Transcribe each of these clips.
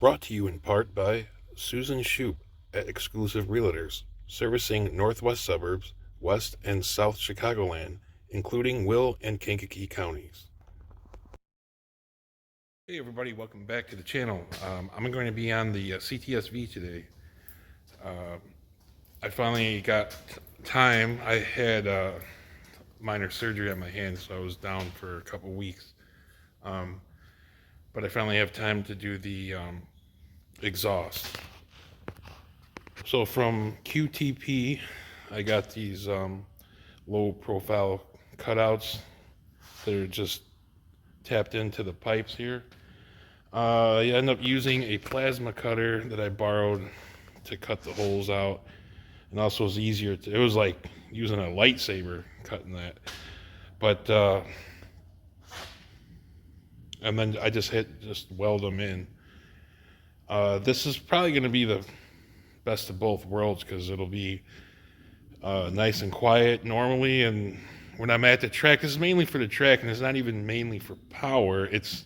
Brought to you in part by Susan Shoup at Exclusive Realtors, servicing northwest suburbs, west and south Chicagoland, including Will and Kankakee counties. Hey everybody, welcome back to the channel. I'm going to be on the CTS-V today. I finally got time. I had minor surgery on my hand, so I was down for a couple weeks. But I finally have time to do the exhaust. So from QTP, I got these low profile cutouts that are just tapped into the pipes here. I end up using a plasma cutter that I borrowed to cut the holes out, and also was easier to, it was like using a lightsaber cutting that. But and then I just weld them in. This is probably going to be the best of both worlds, because it'll be nice and quiet normally, and when I'm at the track, this is mainly for the track, and it's not even mainly for power. It's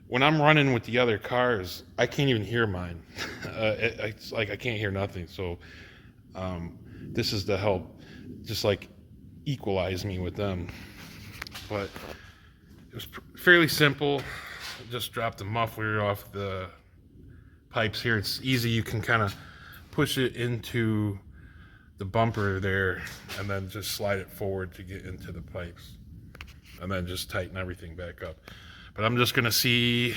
when I'm running with the other cars, I can't even hear mine. It's like I can't hear nothing. So this is to help just like equalize me with them. But it was fairly simple. Just drop the muffler off the pipes here. It's easy. You can kind of push it into the bumper there and then just slide it forward to get into the pipes, and then just tighten everything back up. But I'm just gonna see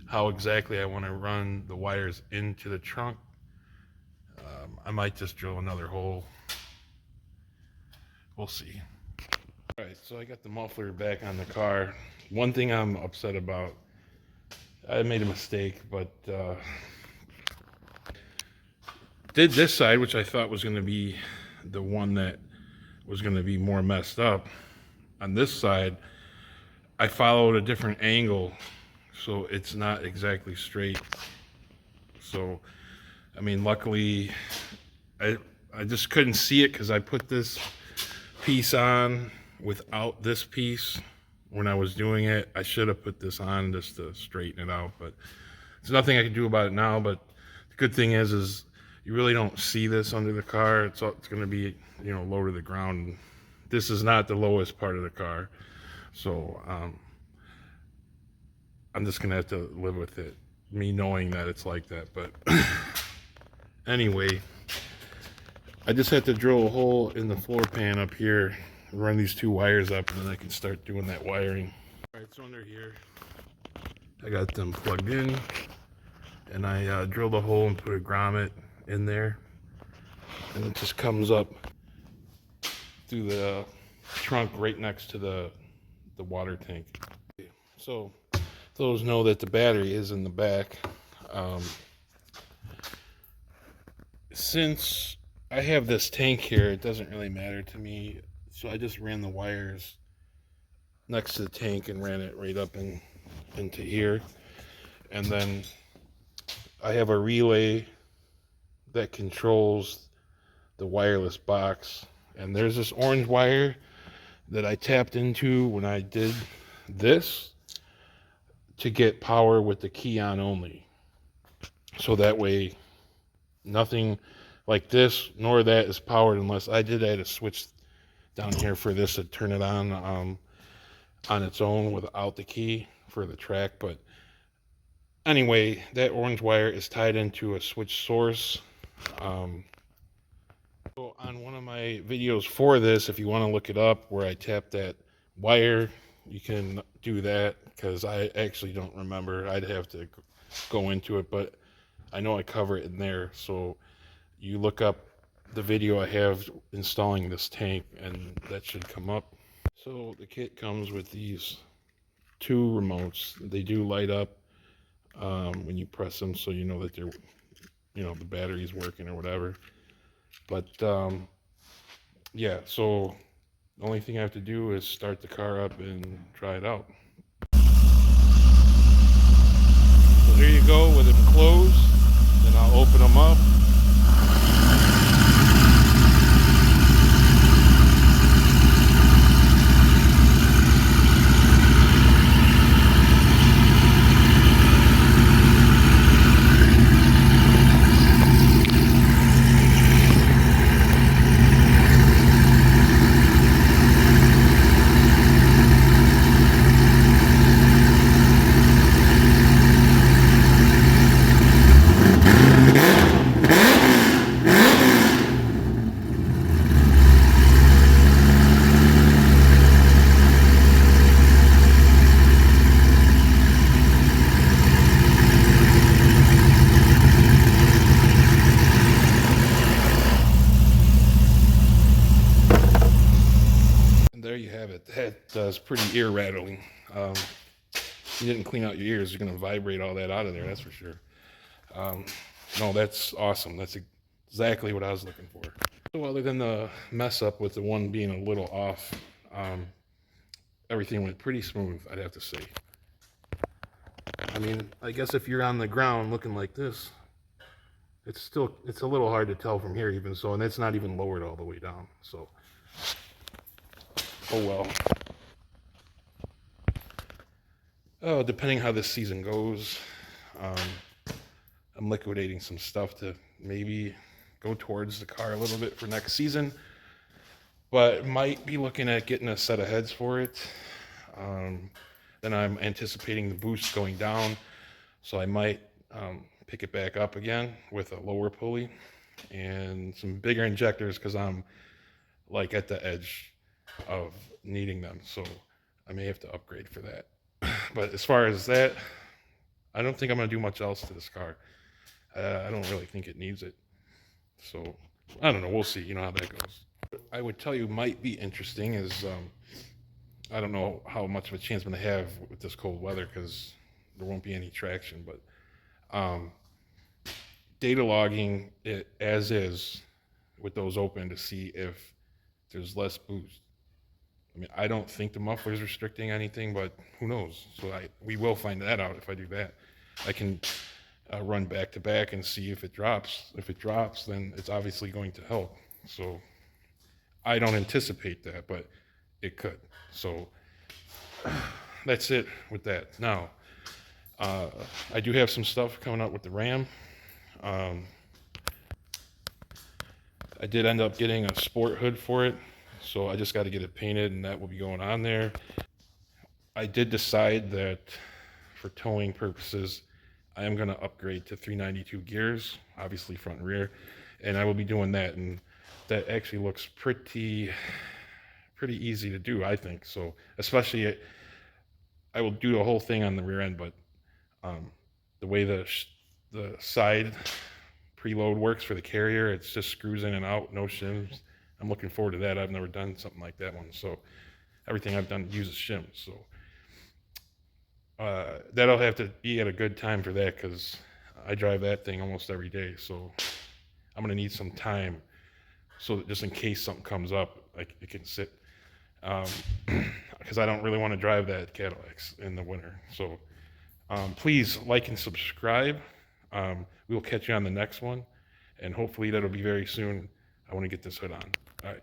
how exactly I want to run the wires into the trunk. I might just drill another hole. We'll see. All right, so I got the muffler back on the car. One thing I'm upset about, I made a mistake, but did this side, which I thought was going to be the one that was going to be more messed up. On this side, I followed a different angle, so it's not exactly straight. So, I mean, luckily, I just couldn't see it because I put this piece on without this piece when I was doing it. I should have put this on just to straighten it out, but there's nothing I can do about it now. But the good thing is you really don't see this under the car. It's going to be, you know, low to the ground. This is not the lowest part of the car, so I'm just gonna have to live with it, me knowing that it's like that. But anyway, I just had to drill a hole in the floor pan up here, run these two wires up, and then I can start doing that wiring. All right, so under here, I got them plugged in, and I drilled a hole and put a grommet in there, and it just comes up through the trunk right next to the water tank. So those know that the battery is in the back. Since I have this tank here, it doesn't really matter to me, so I just ran the wires next to the tank and ran it right up into here. And then I have a relay that controls the wireless box, and there's this orange wire that I tapped into when I did this to get power with the key on only. So that way nothing like this nor that is powered unless I did add a switch down here for this to turn it on its own without the key for the track. But anyway, that orange wire is tied into a switch source. So on one of my videos for this, if you want to look it up, where I tap that wire, you can do that, because I actually don't remember. I'd have to go into it, but I know I cover it in there. So you look up the video I have installing this tank, and that should come up. So the kit comes with these two remotes. They do light up when you press them, so you know that they're, you know, the battery's working or whatever. But yeah, so the only thing I have to do is start the car up and try it out. So there you go with them closed. Then I'll open them up. that is pretty ear rattling. You didn't clean out your ears, you're going to vibrate all that out of there, that's for sure. No, that's awesome. That's exactly what I was looking for. So other than the mess up with the one being a little off, everything went pretty smooth, I'd have to say. I mean, I guess if you're on the ground looking like this, it's a little hard to tell from here even so, and it's not even lowered all the way down, so. Oh well. Oh, depending how this season goes, I'm liquidating some stuff to maybe go towards the car a little bit for next season, but might be looking at getting a set of heads for it. Then I'm anticipating the boost going down, so I might pick it back up again with a lower pulley and some bigger injectors because I'm like at the edge of needing them, so I may have to upgrade for that. But as far as that, I don't think I'm going to do much else to this car. I don't really think it needs it. So, I don't know. We'll see, how that goes. What I would tell you might be interesting is, I don't know how much of a chance I'm going to have with this cold weather because there won't be any traction, but data logging it as is with those open to see if there's less boost. I mean, I don't think the muffler is restricting anything, but who knows? So we will find that out if I do that. I can run back to back and see if it drops. If it drops, then it's obviously going to help. So I don't anticipate that, but it could. So that's it with that. Now, I do have some stuff coming up with the Ram. I did end up getting a sport hood for it, so I just got to get it painted, and that will be going on there. I did decide that for towing purposes, I am going to upgrade to 392 gears, obviously front and rear, and I will be doing that, and that actually looks pretty easy to do, I think. So especially I will do the whole thing on the rear end, but the way the side preload works for the carrier, it's just screws in and out, no shims. I'm looking forward to that. I've never done something like that one, so everything I've done uses shims. So that'll have to be at a good time for that because I drive that thing almost every day. So I'm gonna need some time so that just in case something comes up, it can sit. Because I don't really want to drive that Cadillac in the winter. So please like and subscribe. We will catch you on the next one, and hopefully that'll be very soon. I want to get this hood on. All right.